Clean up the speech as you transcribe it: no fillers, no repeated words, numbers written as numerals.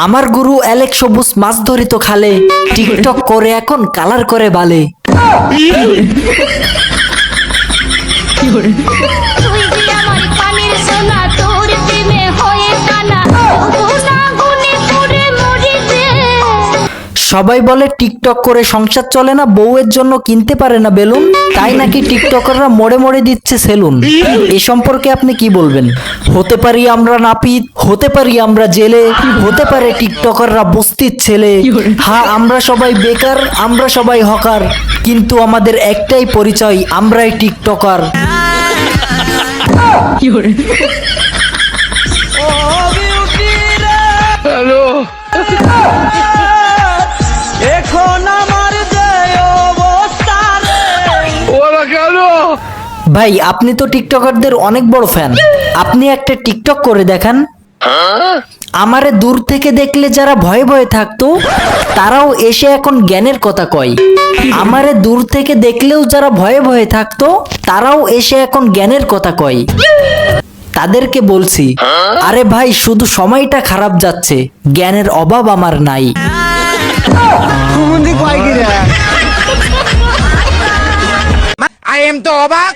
আমার গুরু অ্যালেক সবুজ মাছ ধরে তো খালে, টিকটক করে এখন কালার করে বালে। তুই যে আমার পানির সোনা, তোর প্রেমে হয়ে কানা, গুনা গুনে করে মরিতে। সবাই বলে টিকটক করে সংসার চলে না, বউয়ের জন্য কিনতে পারে না বেলুন, তাই নাকি টিকটকাররা মোড়ে মোড়ে দিচ্ছে সেলুন। এ সম্পর্কে আপনি কি বলবেন? হতে পারি আমরা নাপিত, হতে পারি আমরা জেলে, হতে পারে টিকটকাররা বস্তির ছেলে। হ্যাঁ, আমরা সবাই বেকার, আমরা সবাই হকার, কিন্তু আমাদের একটাই পরিচয়, আমরাই টিকটকার। ভাই, আপনি তো টিকটকারদের অনেক বড় ফ্যান, আপনি একটা টিকটক করে দেখান। আমারে দূর থেকে দেখলে যারা ভয়ে ভয়ে থাকতো, তারাও এসে এখন জ্ঞানের কথা কয়। আমারে দূর থেকে দেখলেও যারা ভয়ে ভয়ে থাকতো, তারাও এসে এখন জ্ঞানের কথা কয়। তাদেরকে বলছি, আরে ভাই, শুধু সময়টা খারাপ যাচ্ছে, জ্ঞানের অভাব আমার নাই। I am তো অবাক।